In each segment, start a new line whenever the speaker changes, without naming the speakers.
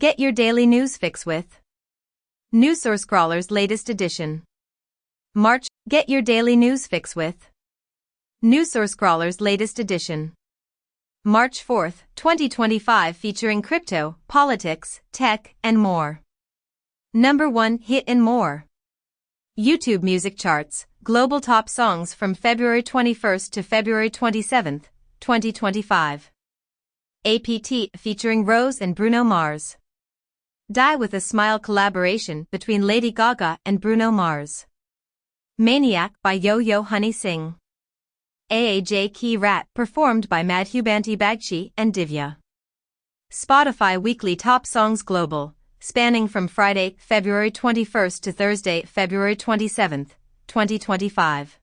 Get your daily news fix with Newssource Scrawler's latest edition. March, get your daily news fix with Newssource Scrawler's latest edition. March 4, 2025, featuring crypto, politics, tech, and more. Number 1 hit and more. YouTube music charts, global top songs from February 21 to February 27, 2025. APT featuring Rose and Bruno Mars. Die with a Smile collaboration between Lady Gaga and Bruno Mars. Maniac by Yo-Yo Honey Singh. AAJ Key Rat performed by Madhubanti Bagchi and Divya. Spotify Weekly Top Songs Global, spanning from Friday, February 21 to Thursday, February 27, 2025.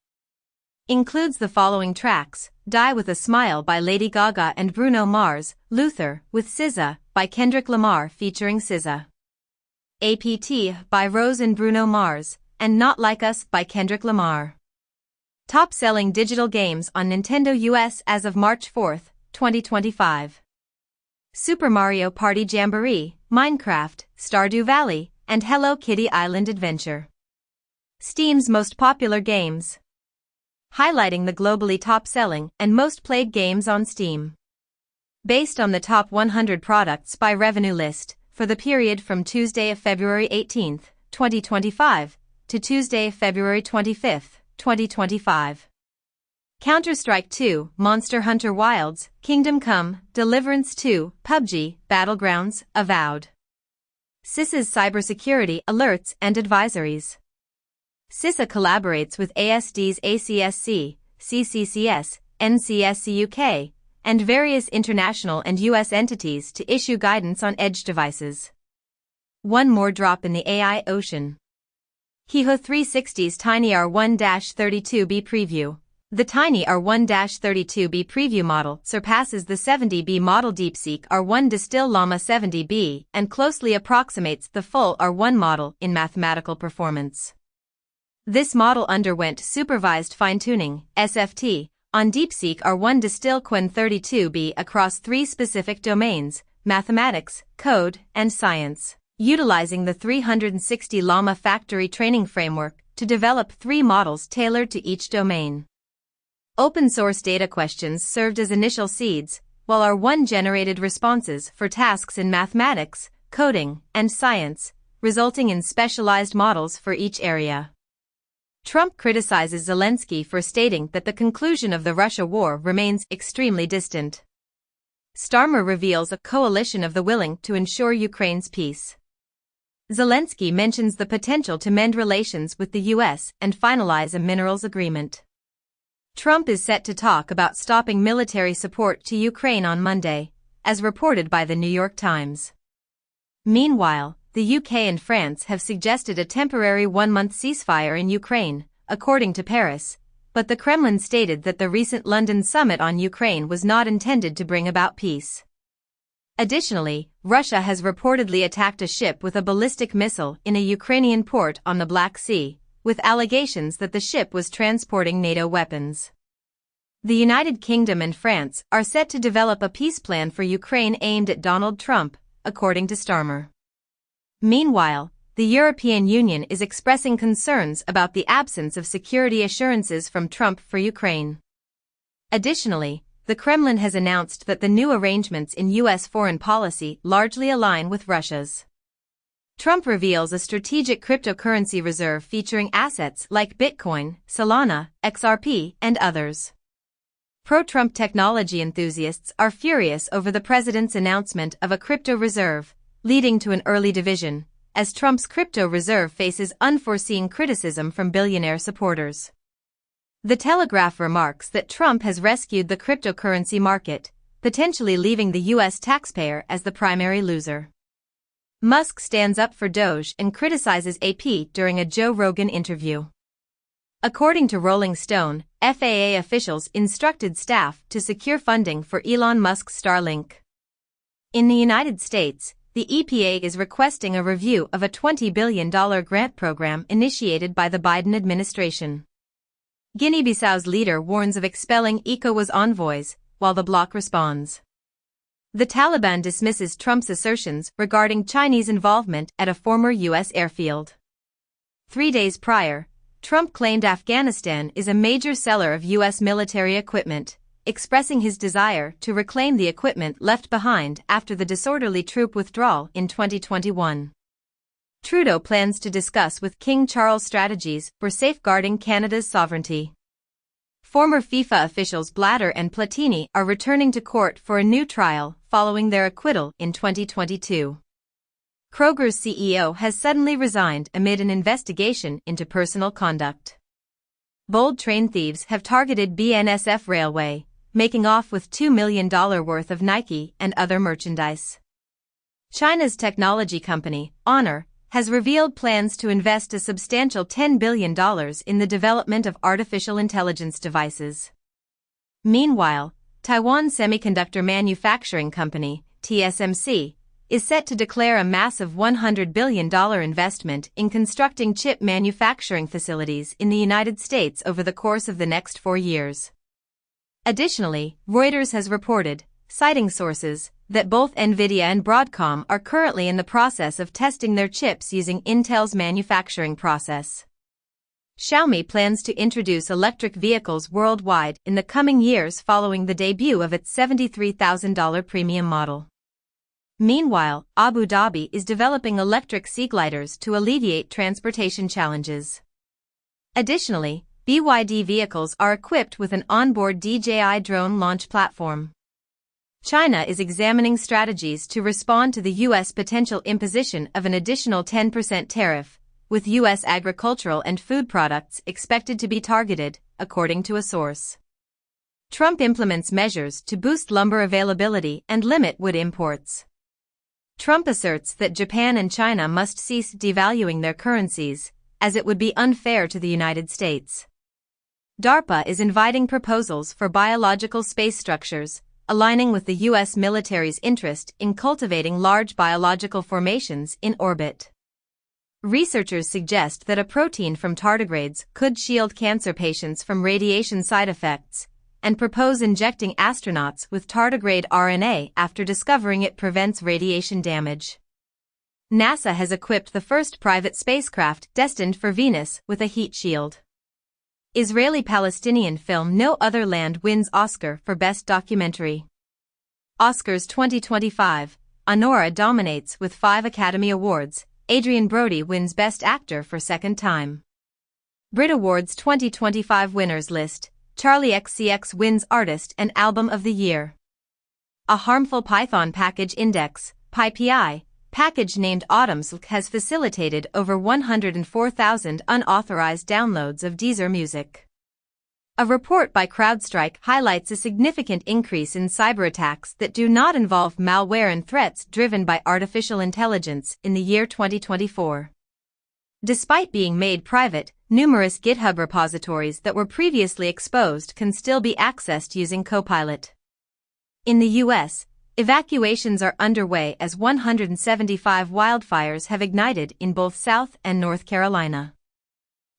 Includes the following tracks: Die with a Smile by Lady Gaga and Bruno Mars, Luther with SZA by Kendrick Lamar featuring SZA. APT by Rose and Bruno Mars, and Not Like Us by Kendrick Lamar. Top-selling digital games on Nintendo US as of March 4, 2025. Super Mario Party Jamboree, Minecraft, Stardew Valley, and Hello Kitty Island Adventure. Steam's most popular games. Highlighting the globally top-selling and most played games on Steam. Based on the top 100 products by revenue list, for the period from Tuesday of February 18, 2025, to Tuesday, February 25, 2025. Counter-Strike 2, Monster Hunter Wilds, Kingdom Come, Deliverance 2, PUBG, Battlegrounds, Avowed. CISA's cybersecurity alerts and advisories. CISA collaborates with ASD's ACSC, CCCS, NCSC UK, and various international and US entities to issue guidance on edge devices. One more drop in the AI ocean. Kiho 360's Tiny R1-32B preview. The Tiny R1-32B preview model surpasses the 70B model DeepSeek R1 Distill Llama 70B and closely approximates the full R1 model in mathematical performance. This model underwent supervised fine-tuning, SFT, on DeepSeek R1 Distill Qwen 32B across 3 specific domains: mathematics, code, and science, utilizing the 360 Llama factory training framework to develop 3 models tailored to each domain. Open-source data questions served as initial seeds, while R1 generated responses for tasks in mathematics, coding, and science, resulting in specialized models for each area. Trump criticizes Zelensky for stating that the conclusion of the Russia war remains extremely distant. Starmer reveals a coalition of the willing to ensure Ukraine's peace. Zelensky mentions the potential to mend relations with the US and finalize a minerals agreement. Trump is set to talk about stopping military support to Ukraine on Monday, as reported by the New York Times. Meanwhile, the UK and France have suggested a temporary 1-month ceasefire in Ukraine, according to Paris, but the Kremlin stated that the recent London summit on Ukraine was not intended to bring about peace. Additionally, Russia has reportedly attacked a ship with a ballistic missile in a Ukrainian port on the Black Sea, with allegations that the ship was transporting NATO weapons. The United Kingdom and France are set to develop a peace plan for Ukraine aimed at Donald Trump, according to Starmer. Meanwhile, the European Union is expressing concerns about the absence of security assurances from Trump for Ukraine. Additionally, the Kremlin has announced that the new arrangements in U.S. foreign policy largely align with Russia's. Trump reveals a strategic cryptocurrency reserve featuring assets like Bitcoin, Solana, XRP, and others. Pro-Trump technology enthusiasts are furious over the president's announcement of a crypto reserve, leading to an early division, as Trump's crypto reserve faces unforeseen criticism from billionaire supporters. The Telegraph remarks that Trump has rescued the cryptocurrency market, potentially leaving the U.S. taxpayer as the primary loser. Musk stands up for Doge and criticizes AP during a Joe Rogan interview. According to Rolling Stone, FAA officials instructed staff to secure funding for Elon Musk's Starlink. In the United States, the EPA is requesting a review of a $20 billion grant program initiated by the Biden administration. Guinea-Bissau's leader warns of expelling ECOWAS envoys, while the bloc responds. The Taliban dismisses Trump's assertions regarding Chinese involvement at a former U.S. airfield. 3 days prior, Trump claimed Afghanistan is a major seller of U.S. military equipment, expressing his desire to reclaim the equipment left behind after the disorderly troop withdrawal in 2021. Trudeau plans to discuss with King Charles strategies for safeguarding Canada's sovereignty. Former FIFA officials Blatter and Platini are returning to court for a new trial following their acquittal in 2022. Kroger's CEO has suddenly resigned amid an investigation into personal conduct. Bold train thieves have targeted BNSF Railway, making off with $2 million worth of Nike and other merchandise. China's technology company, Honor, has revealed plans to invest a substantial $10 billion in the development of artificial intelligence devices. Meanwhile, Taiwan Semiconductor Manufacturing Company, TSMC, is set to declare a massive $100 billion investment in constructing chip manufacturing facilities in the United States over the course of the next 4 years. Additionally, Reuters has reported, citing sources, that both Nvidia and Broadcom are currently in the process of testing their chips using Intel's manufacturing process. Xiaomi plans to introduce electric vehicles worldwide in the coming years following the debut of its $73,000 premium model. Meanwhile, Abu Dhabi is developing electric sea gliders to alleviate transportation challenges. Additionally, BYD vehicles are equipped with an onboard DJI drone launch platform. China is examining strategies to respond to the U.S. potential imposition of an additional 10% tariff, with U.S. agricultural and food products expected to be targeted, according to a source. Trump implements measures to boost lumber availability and limit wood imports. Trump asserts that Japan and China must cease devaluing their currencies, as it would be unfair to the United States. DARPA is inviting proposals for biological space structures, aligning with the U.S. military's interest in cultivating large biological formations in orbit. Researchers suggest that a protein from tardigrades could shield cancer patients from radiation side effects, and propose injecting astronauts with tardigrade RNA after discovering it prevents radiation damage. NASA has equipped the first private spacecraft destined for Venus with a heat shield. Israeli-Palestinian film No Other Land wins Oscar for Best Documentary. Oscars 2025, Anora dominates with 5 Academy Awards, Adrian Brody wins Best Actor for second time. Brit Awards 2025 winners list, Charlie XCX wins Artist and Album of the Year. A harmful Python package index, PyPI, package named Autumn's has facilitated over 104,000 unauthorized downloads of Deezer music. A report by CrowdStrike highlights a significant increase in cyberattacks that do not involve malware and threats driven by artificial intelligence in the year 2024. Despite being made private, numerous GitHub repositories that were previously exposed can still be accessed using Copilot. In the U.S., evacuations are underway as 175 wildfires have ignited in both South and North Carolina.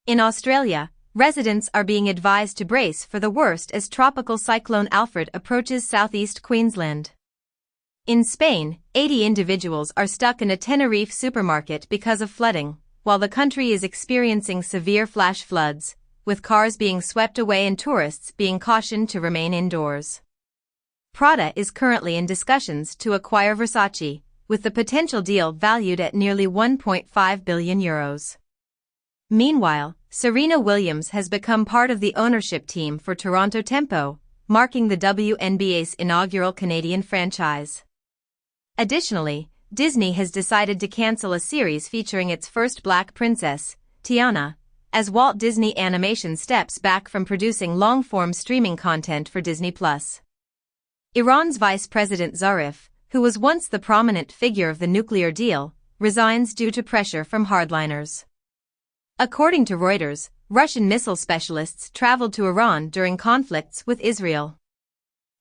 In Australia, residents are being advised to brace for the worst as Tropical Cyclone Alfred approaches southeast Queensland. In Spain, 80 individuals are stuck in a Tenerife supermarket because of flooding, while the country is experiencing severe flash floods, with cars being swept away and tourists being cautioned to remain indoors. Prada is currently in discussions to acquire Versace, with the potential deal valued at nearly €1.5 billion. Meanwhile, Serena Williams has become part of the ownership team for Toronto Tempo, marking the WNBA's inaugural Canadian franchise. Additionally, Disney has decided to cancel a series featuring its first black princess, Tiana, as Walt Disney Animation steps back from producing long-form streaming content for Disney+. Iran's Vice President Zarif, who was once the prominent figure of the nuclear deal, resigns due to pressure from hardliners. According to Reuters, Russian missile specialists traveled to Iran during conflicts with Israel.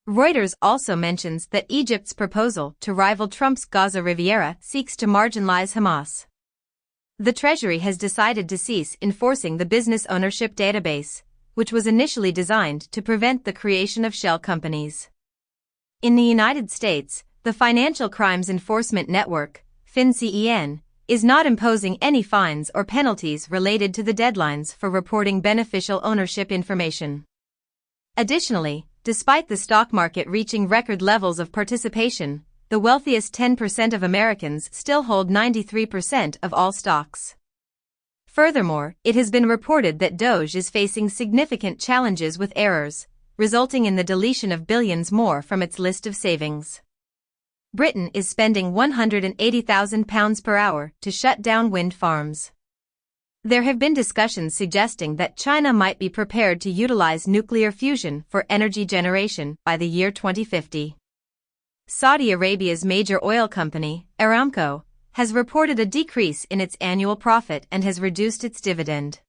Reuters also mentions that Egypt's proposal to rival Trump's Gaza Riviera seeks to marginalize Hamas. The Treasury has decided to cease enforcing the business ownership database, which was initially designed to prevent the creation of shell companies. In the United States, the Financial Crimes Enforcement Network, FinCEN, is not imposing any fines or penalties related to the deadlines for reporting beneficial ownership information. Additionally, despite the stock market reaching record levels of participation, the wealthiest 10% of Americans still hold 93% of all stocks. Furthermore, it has been reported that Doge is facing significant challenges with errors, resulting in the deletion of billions more from its list of savings. Britain is spending £180,000 per hour to shut down wind farms. There have been discussions suggesting that China might be prepared to utilize nuclear fusion for energy generation by the year 2050. Saudi Arabia's major oil company, Aramco, has reported a decrease in its annual profit and has reduced its dividend.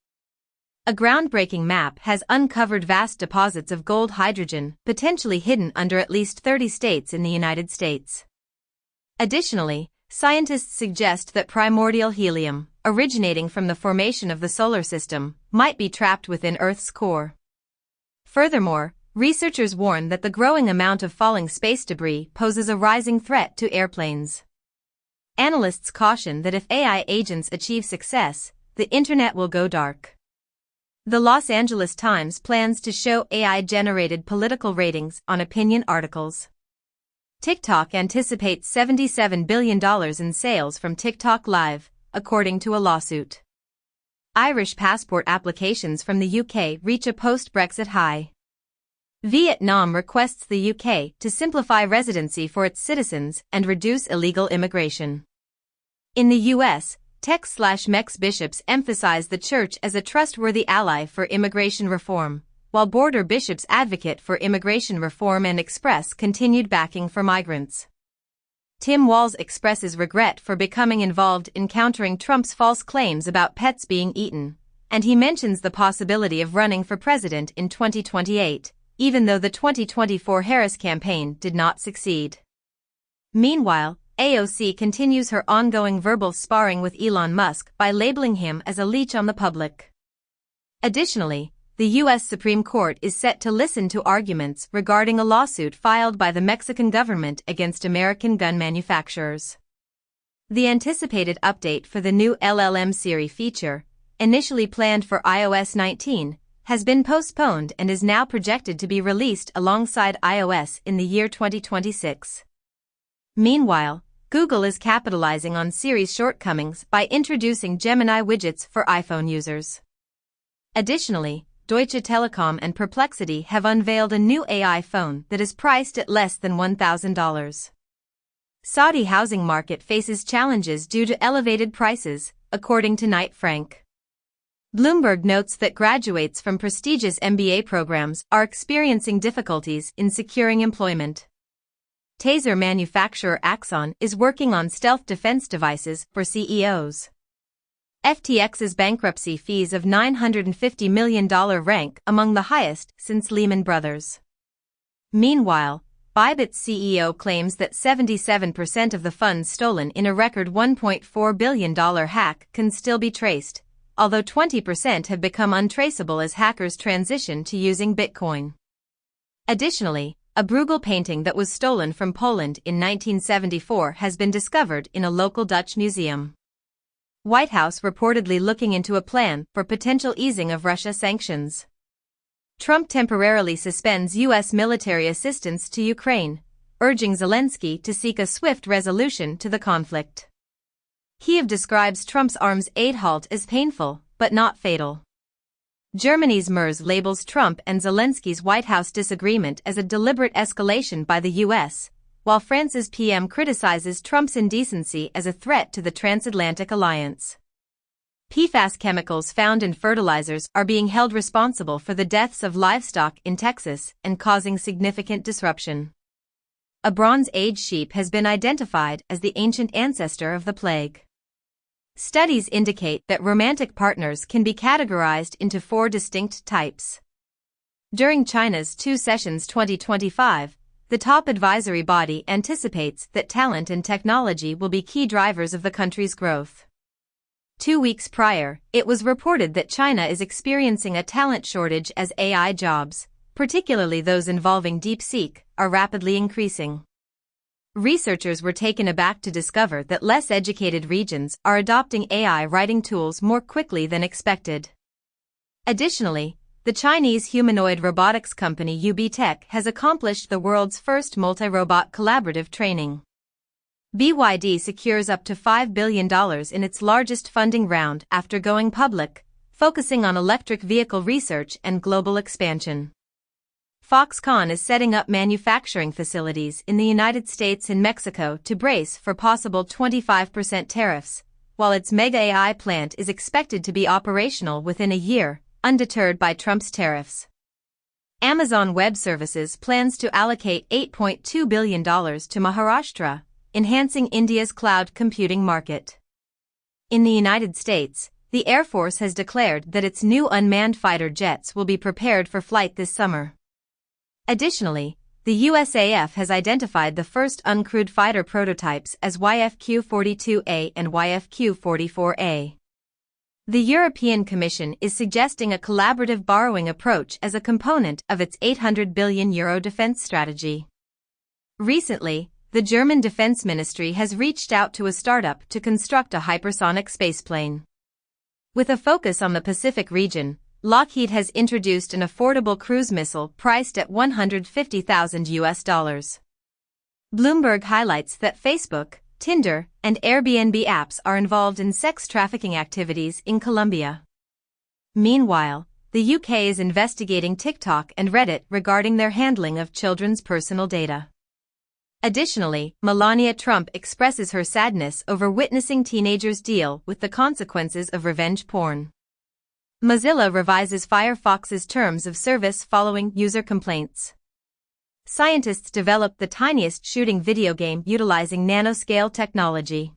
A groundbreaking map has uncovered vast deposits of gold hydrogen, potentially hidden under at least 30 states in the United States. Additionally, scientists suggest that primordial helium, originating from the formation of the solar system, might be trapped within Earth's core. Furthermore, researchers warn that the growing amount of falling space debris poses a rising threat to airplanes. Analysts caution that if AI agents achieve success, the internet will go dark. The Los Angeles Times plans to show AI-generated political ratings on opinion articles. TikTok anticipates $77 billion in sales from TikTok Live, according to a lawsuit. Irish passport applications from the UK reach a post-Brexit high. Vietnam requests the UK to simplify residency for its citizens and reduce illegal immigration. In the US, Tex/Mex bishops emphasize the church as a trustworthy ally for immigration reform, while border bishops advocate for immigration reform and express continued backing for migrants. Tim Walz expresses regret for becoming involved in countering Trump's false claims about pets being eaten, and he mentions the possibility of running for president in 2028, even though the 2024 Harris campaign did not succeed. Meanwhile, AOC continues her ongoing verbal sparring with Elon Musk by labeling him as a leech on the public. Additionally, the U.S. Supreme Court is set to listen to arguments regarding a lawsuit filed by the Mexican government against American gun manufacturers. The anticipated update for the new LLM Siri feature, initially planned for iOS 19, has been postponed and is now projected to be released alongside iOS in the year 2026. Meanwhile, Google is capitalizing on Siri's shortcomings by introducing Gemini widgets for iPhone users. Additionally, Deutsche Telekom and Perplexity have unveiled a new AI phone that is priced at less than $1,000. Saudi housing market faces challenges due to elevated prices, according to Knight Frank. Bloomberg notes that graduates from prestigious MBA programs are experiencing difficulties in securing employment. Taser manufacturer Axon is working on stealth defense devices for CEOs. FTX's bankruptcy fees of $950 million rank among the highest since Lehman Brothers. Meanwhile, Bybit's CEO claims that 77% of the funds stolen in a record $1.4 billion hack can still be traced, although 20% have become untraceable as hackers transition to using Bitcoin. Additionally, a Bruegel painting that was stolen from Poland in 1974 has been discovered in a local Dutch museum. White House reportedly looking into a plan for potential easing of Russia sanctions. Trump temporarily suspends U.S. military assistance to Ukraine, urging Zelensky to seek a swift resolution to the conflict. Kyiv describes Trump's arms aid halt as painful, but not fatal. Germany's Merz labels Trump and Zelensky's White House disagreement as a deliberate escalation by the U.S., while France's PM criticizes Trump's indecency as a threat to the transatlantic alliance. PFAS chemicals found in fertilizers are being held responsible for the deaths of livestock in Texas and causing significant disruption. A Bronze Age sheep has been identified as the ancient ancestor of the plague. Studies indicate that romantic partners can be categorized into 4 distinct types. During China's Two Sessions 2025, the top advisory body anticipates that talent and technology will be key drivers of the country's growth. 2 weeks prior, it was reported that China is experiencing a talent shortage as AI jobs, particularly those involving DeepSeek, are rapidly increasing. Researchers were taken aback to discover that less educated regions are adopting AI writing tools more quickly than expected. Additionally, the Chinese humanoid robotics company UB Tech has accomplished the world's first multi-robot collaborative training. BYD secures up to $5 billion in its largest funding round after going public, focusing on electric vehicle research and global expansion. Foxconn is setting up manufacturing facilities in the United States and Mexico to brace for possible 25% tariffs, while its mega AI plant is expected to be operational within a year, undeterred by Trump's tariffs. Amazon Web Services plans to allocate $8.2 billion to Maharashtra, enhancing India's cloud computing market. In the United States, the Air Force has declared that its new unmanned fighter jets will be prepared for flight this summer. Additionally, the USAF has identified the first uncrewed fighter prototypes as YFQ-42A and YFQ-44A. The European Commission is suggesting a collaborative borrowing approach as a component of its €800 billion defense strategy. Recently, the German Defense Ministry has reached out to a startup to construct a hypersonic spaceplane. With a focus on the Pacific region, Lockheed has introduced an affordable cruise missile priced at $150,000. Bloomberg highlights that Facebook, Tinder, and Airbnb apps are involved in sex trafficking activities in Colombia. Meanwhile, the UK is investigating TikTok and Reddit regarding their handling of children's personal data. Additionally, Melania Trump expresses her sadness over witnessing teenagers deal with the consequences of revenge porn. Mozilla revises Firefox's terms of service following user complaints. Scientists developed the tiniest shooting video game utilizing nanoscale technology.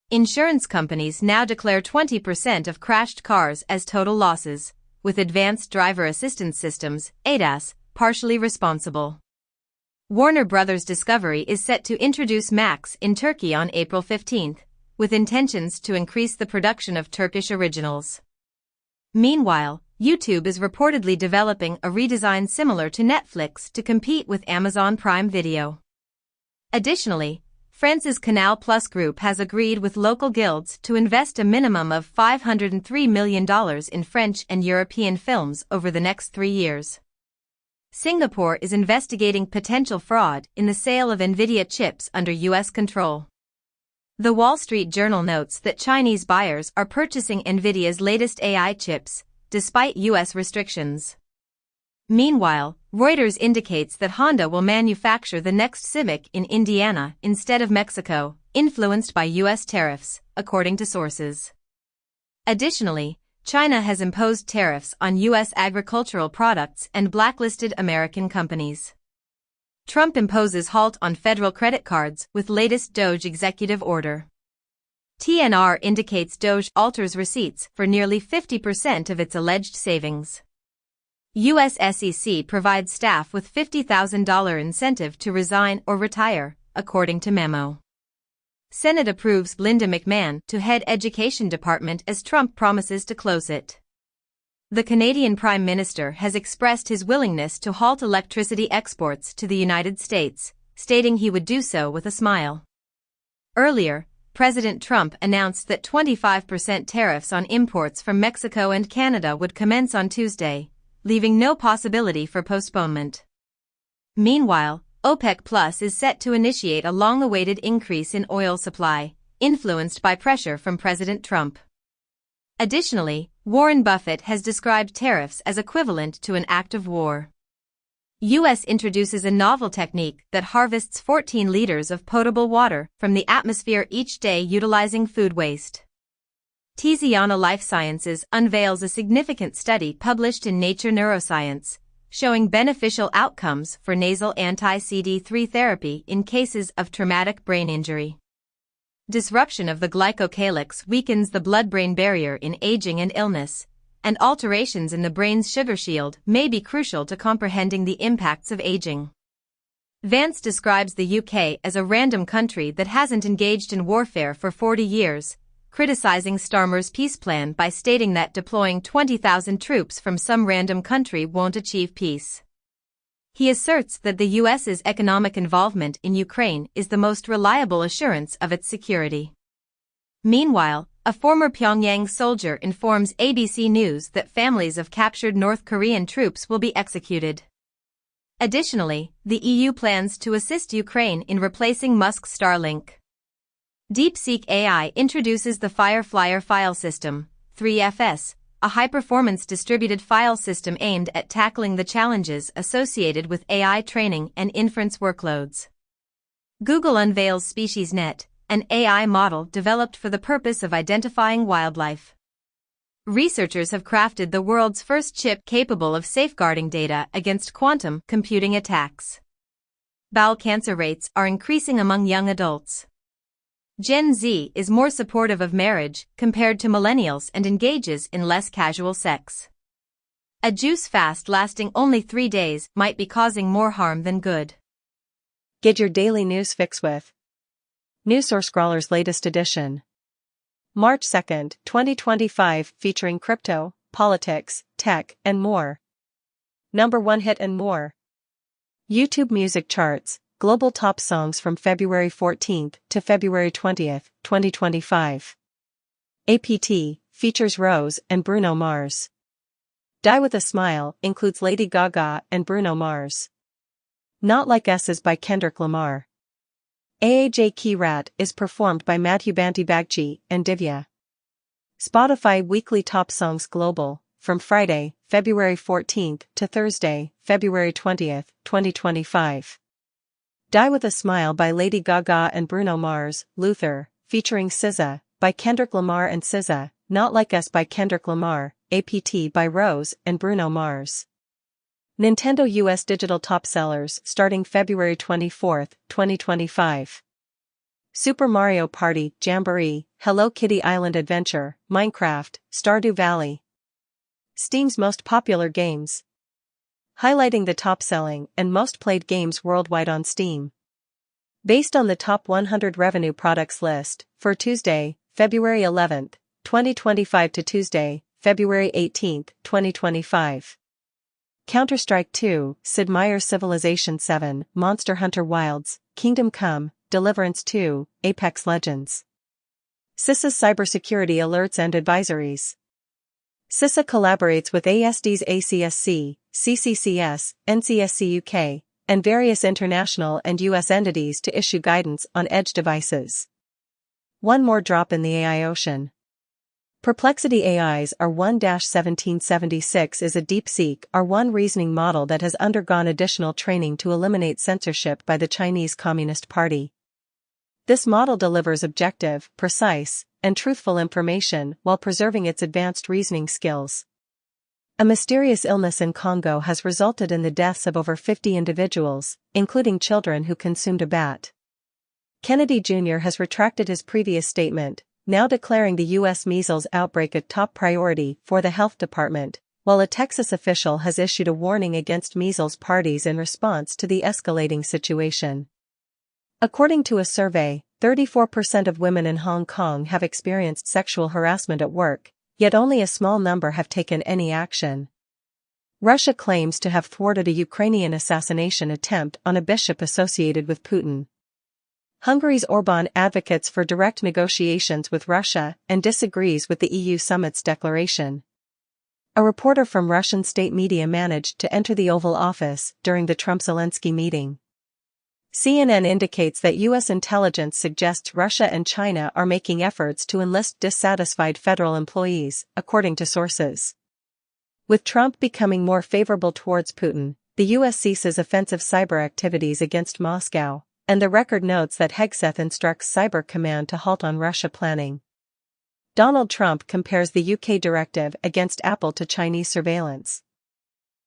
Insurance companies now declare 20% of crashed cars as total losses, with advanced driver assistance systems, ADAS, partially responsible. Warner Bros. Discovery is set to introduce Max in Turkey on April 15, with intentions to increase the production of Turkish originals. Meanwhile, YouTube is reportedly developing a redesign similar to Netflix to compete with Amazon Prime Video. Additionally, France's Canal Plus Group has agreed with local guilds to invest a minimum of $503 million in French and European films over the next 3 years. Singapore is investigating potential fraud in the sale of NVIDIA chips under U.S. control. The Wall Street Journal notes that Chinese buyers are purchasing NVIDIA's latest AI chips, despite U.S. restrictions. Meanwhile, Reuters indicates that Honda will manufacture the next Civic in Indiana instead of Mexico, influenced by U.S. tariffs, according to sources. Additionally, China has imposed tariffs on U.S. agricultural products and blacklisted American companies. Trump imposes halt on federal credit cards with latest DOJ executive order. TNR indicates DOJ alters receipts for nearly 50% of its alleged savings. U.S. SEC provides staff with $50,000 incentive to resign or retire, according to memo. Senate approves Linda McMahon to head Education Department as Trump promises to close it. The Canadian Prime Minister has expressed his willingness to halt electricity exports to the United States, stating he would do so with a smile. Earlier, President Trump announced that 25% tariffs on imports from Mexico and Canada would commence on Tuesday, leaving no possibility for postponement. Meanwhile, OPEC Plus is set to initiate a long-awaited increase in oil supply, influenced by pressure from President Trump. Additionally, Warren Buffett has described tariffs as equivalent to an act of war. U.S. introduces a novel technique that harvests 14 liters of potable water from the atmosphere each day utilizing food waste. Tiziana Life Sciences unveils a significant study published in Nature Neuroscience, showing beneficial outcomes for nasal anti-CD3 therapy in cases of traumatic brain injury. Disruption of the glycocalyx weakens the blood-brain barrier in aging and illness, and alterations in the brain's sugar shield may be crucial to comprehending the impacts of aging. Vance describes the UK as a random country that hasn't engaged in warfare for 40 years, criticizing Starmer's peace plan by stating that deploying 20,000 troops from some random country won't achieve peace. He asserts that the U.S.'s economic involvement in Ukraine is the most reliable assurance of its security. Meanwhile, a former Pyongyang soldier informs ABC News that families of captured North Korean troops will be executed. Additionally, the EU plans to assist Ukraine in replacing Musk's Starlink. DeepSeek AI introduces the Fireflyer file system, 3FS, a high-performance distributed file system aimed at tackling the challenges associated with AI training and inference workloads. Google unveils SpeciesNet, an AI model developed for the purpose of identifying wildlife. Researchers have crafted the world's first chip capable of safeguarding data against quantum computing attacks. Bowel cancer rates are increasing among young adults. Gen Z is more supportive of marriage compared to millennials and engages in less casual sex. A juice fast lasting only 3 days might be causing more harm than good.
Get your daily news fix with NewsSource Scrawler's latest edition. March 2nd, 2025, featuring crypto, politics, tech, and more. Number 1 hit and more. YouTube music charts. Global top songs from February 14th to February 20th, 2025. APT features Rose and Bruno Mars. Die with a Smile includes Lady Gaga and Bruno Mars. Not Like Us is by Kendrick Lamar. AAJ Key Rat is performed by Madhu Bandibagji and Divya. Spotify Weekly Top Songs Global, from Friday, February 14th to Thursday, February 20th, 2025. Die with a Smile by Lady Gaga and Bruno Mars. Luther, featuring SZA, by Kendrick Lamar and SZA. Not Like Us by Kendrick Lamar. APT by Rose and Bruno Mars. Nintendo US Digital Top Sellers starting February 24th, 2025. Super Mario Party, Jamboree, Hello Kitty Island Adventure, Minecraft, Stardew Valley. Steam's most popular games. Highlighting the top-selling and most played games worldwide on Steam. Based on the top 100 revenue products list, for Tuesday, February 11th, 2025 to Tuesday, February 18th, 2025. Counter-Strike 2, Sid Meier's Civilization 7, Monster Hunter Wilds, Kingdom Come, Deliverance 2, Apex Legends. CISA's cybersecurity alerts and advisories. CISA collaborates with ASD's ACSC, CCCS, NCSC UK, and various international and US entities to issue guidance on edge devices. One more drop in the AI ocean. Perplexity AI's R1-1776 is a DeepSeek R1 reasoning model that has undergone additional training to eliminate censorship by the Chinese Communist Party. This model delivers objective, precise, and truthful information while preserving its advanced reasoning skills. A mysterious illness in Congo has resulted in the deaths of over 50 individuals, including children who consumed a bat. Kennedy Jr. has retracted his previous statement, now declaring the U.S. measles outbreak a top priority for the health department, while a Texas official has issued a warning against measles parties in response to the escalating situation. According to a survey, 34% of women in Hong Kong have experienced sexual harassment at work, yet only a small number have taken any action. Russia claims to have thwarted a Ukrainian assassination attempt on a bishop associated with Putin. Hungary's Orbán advocates for direct negotiations with Russia and disagrees with the EU summit's declaration. A reporter from Russian state media managed to enter the Oval Office during the Trump-Zelensky meeting. CNN indicates that U.S. intelligence suggests Russia and China are making efforts to enlist dissatisfied federal employees, according to sources. With Trump becoming more favorable towards Putin, the U.S. ceases offensive cyber activities against Moscow, and the record notes that Hegseth instructs Cyber Command to halt on Russia planning. Donald Trump compares the UK directive against Apple to Chinese surveillance.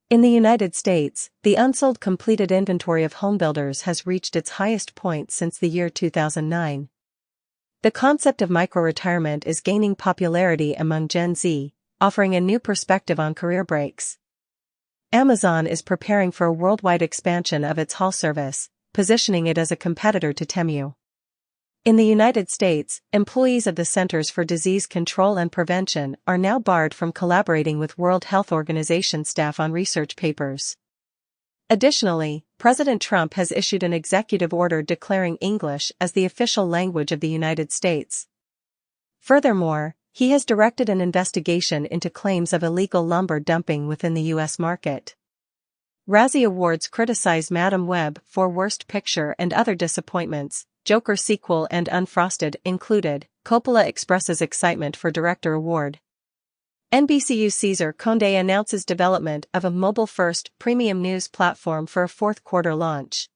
In the United States, the unsold completed inventory of homebuilders has reached its highest point since the year 2009. The concept of micro-retirement is gaining popularity among Gen Z, offering a new perspective on career breaks. Amazon is preparing for a worldwide expansion of its haul service, positioning it as a competitor to Temu. In the United States, employees of the Centers for Disease Control and Prevention are now barred from collaborating with World Health Organization staff on research papers. Additionally, President Trump has issued an executive order declaring English as the official language of the United States. Furthermore, he has directed an investigation into claims of illegal lumber dumping within the U.S. market. Razzie Awards criticize Madam Web for Worst Picture and other disappointments, Joker sequel and Unfrosted included. Coppola expresses excitement for Director Award. NBCU's Cesar Conde announces development of a mobile-first premium news platform for a fourth-quarter launch.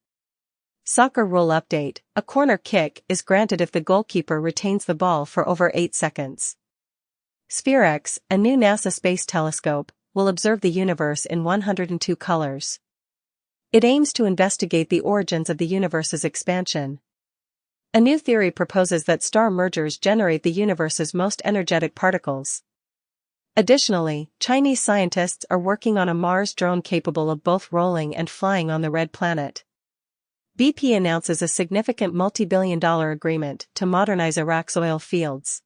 Soccer rule update: a corner kick is granted if the goalkeeper retains the ball for over 8 seconds. SphereX, a new NASA space telescope, will observe the universe in 102 colors. It aims to investigate the origins of the universe's expansion. A new theory proposes that star mergers generate the universe's most energetic particles. Additionally, Chinese scientists are working on a Mars drone capable of both rolling and flying on the red planet. BP announces a significant multi-billion-dollar agreement to modernize Iraq's oil fields.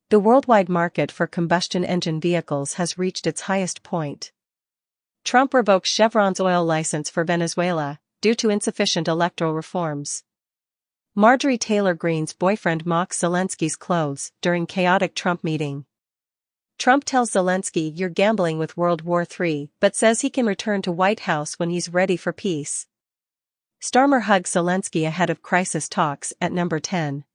The worldwide market for combustion engine vehicles has reached its highest point. Trump revokes Chevron's oil license for Venezuela due to insufficient electoral reforms. Marjorie Taylor Greene's boyfriend mocks Zelensky's clothes during chaotic Trump meeting. Trump tells Zelensky you're gambling with World War III, but says he can return to White House when he's ready for peace. Starmer hugs Zelensky ahead of crisis talks at number 10.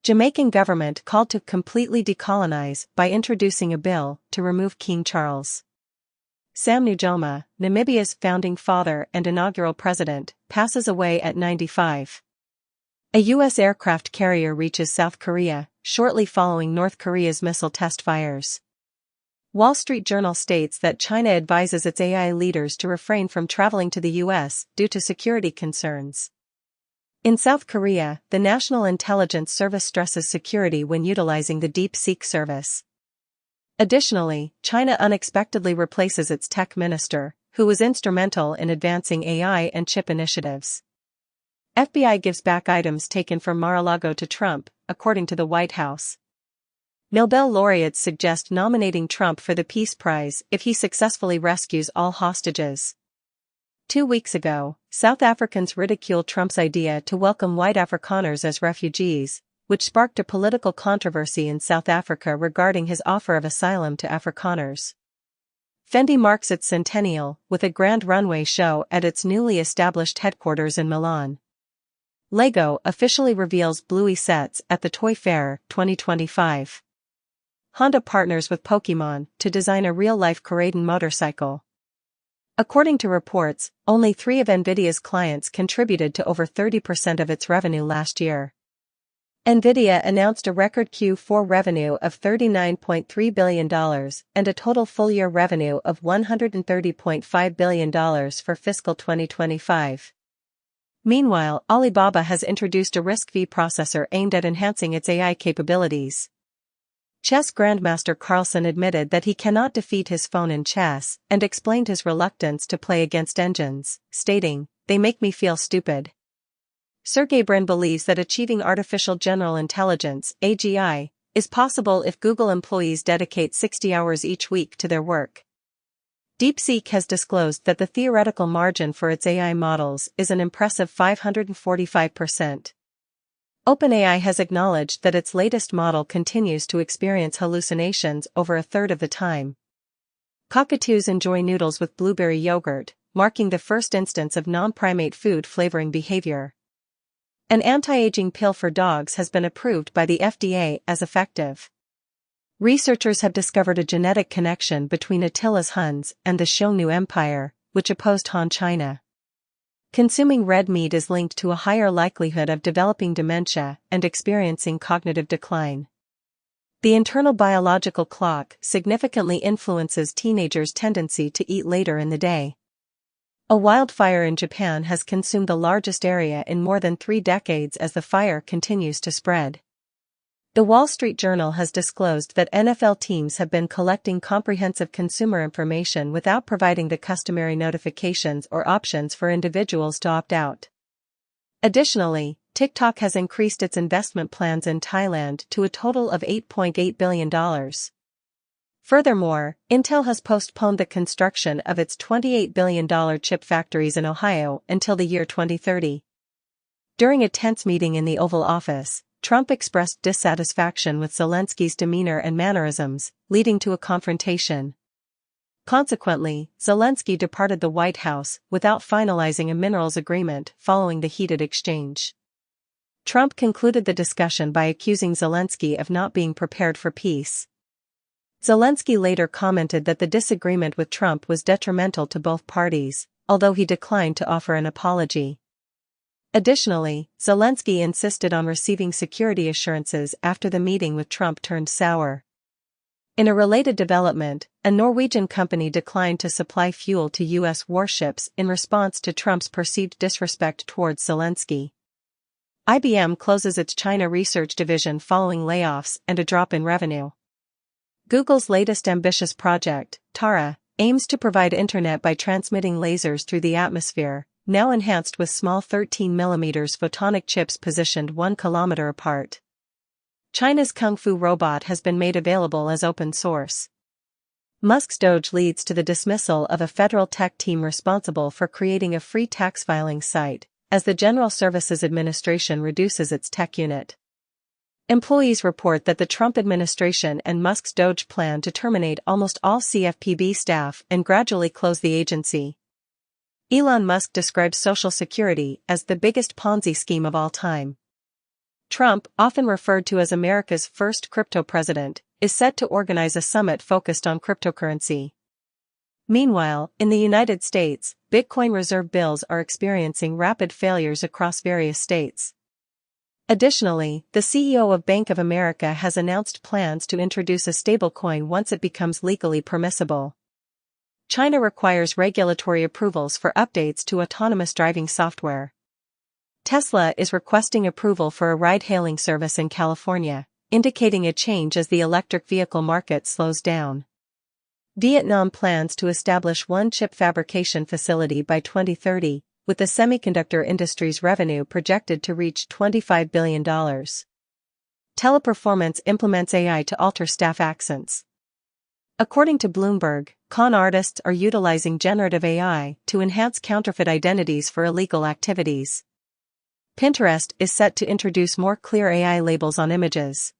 Jamaican government called to completely decolonize by introducing a bill to remove King Charles. Sam Nujoma, Namibia's founding father and inaugural president, passes away at 95. A U.S. aircraft carrier reaches South Korea, shortly following North Korea's missile test fires. Wall Street Journal states that China advises its AI leaders to refrain from traveling to the U.S. due to security concerns. In South Korea, the National Intelligence Service stresses security when utilizing the DeepSeek service. Additionally, China unexpectedly replaces its tech minister, who was instrumental in advancing AI and chip initiatives. FBI gives back items taken from Mar-a-Lago to Trump, according to the White House. Nobel laureates suggest nominating Trump for the Peace Prize if he successfully rescues all hostages. 2 weeks ago, South Africans ridiculed Trump's idea to welcome white Afrikaners as refugees, which sparked a political controversy in South Africa regarding his offer of asylum to Afrikaners. Fendi marks its centennial with a grand runway show at its newly established headquarters in Milan. LEGO officially reveals Bluey sets at the Toy Fair 2025. Honda partners with Pokémon to design a real-life Coraden motorcycle. According to reports, only 3 of NVIDIA's clients contributed to over 30% of its revenue last year. NVIDIA announced a record Q4 revenue of $39.3 billion and a total full-year revenue of $130.5 billion for fiscal 2025. Meanwhile, Alibaba has introduced a RISC-V processor aimed at enhancing its AI capabilities. Chess grandmaster Carlsen admitted that he cannot defeat his phone in chess and explained his reluctance to play against engines, stating, "They make me feel stupid." Sergey Brin believes that achieving artificial general intelligence (AGI) is possible if Google employees dedicate 60 hours each week to their work. DeepSeek has disclosed that the theoretical margin for its AI models is an impressive 545%. OpenAI has acknowledged that its latest model continues to experience hallucinations over a third of the time. Cockatoos enjoy noodles with blueberry yogurt, marking the first instance of non-primate food flavoring behavior. An anti-aging pill for dogs has been approved by the FDA as effective. Researchers have discovered a genetic connection between Attila's Huns and the Xiongnu Empire, which opposed Han China. Consuming red meat is linked to a higher likelihood of developing dementia and experiencing cognitive decline. The internal biological clock significantly influences teenagers' tendency to eat later in the day. A wildfire in Japan has consumed the largest area in more than 3 decades as the fire continues to spread. The Wall Street Journal has disclosed that NFL teams have been collecting comprehensive consumer information without providing the customary notifications or options for individuals to opt out. Additionally, TikTok has increased its investment plans in Thailand to a total of $8.8 billion. Furthermore, Intel has postponed the construction of its $28 billion chip factories in Ohio until the year 2030. During a tense meeting in the Oval Office, Trump expressed dissatisfaction with Zelensky's demeanor and mannerisms, leading to a confrontation. Consequently, Zelensky departed the White House without finalizing a minerals agreement following the heated exchange. Trump concluded the discussion by accusing Zelensky of not being prepared for peace. Zelensky later commented that the disagreement with Trump was detrimental to both parties, although he declined to offer an apology. Additionally, Zelensky insisted on receiving security assurances after the meeting with Trump turned sour. In a related development, a Norwegian company declined to supply fuel to U.S. warships in response to Trump's perceived disrespect towards Zelensky. IBM closes its China research division following layoffs and a drop in revenue. Google's latest ambitious project, Tara, aims to provide internet by transmitting lasers through the atmosphere, now enhanced with small 13mm photonic chips positioned 1 kilometer apart. China's Kung Fu robot has been made available as open source. Musk's Doge leads to the dismissal of a federal tech team responsible for creating a free tax filing site, as the General Services Administration reduces its tech unit. Employees report that the Trump administration and Musk's Doge plan to terminate almost all CFPB staff and gradually close the agency. Elon Musk describes Social Security as the biggest Ponzi scheme of all time. Trump, often referred to as America's first crypto president, is set to organize a summit focused on cryptocurrency. Meanwhile, in the United States, Bitcoin reserve bills are experiencing rapid failures across various states. Additionally, the CEO of Bank of America has announced plans to introduce a stablecoin once it becomes legally permissible. China requires regulatory approvals for updates to autonomous driving software. Tesla is requesting approval for a ride-hailing service in California, indicating a change as the electric vehicle market slows down. Vietnam plans to establish one chip fabrication facility by 2030, with the semiconductor industry's revenue projected to reach $25 billion. Teleperformance implements AI to alter staff accents. According to Bloomberg, con artists are utilizing generative AI to enhance counterfeit identities for illegal activities. Pinterest is set to introduce more clear AI labels on images.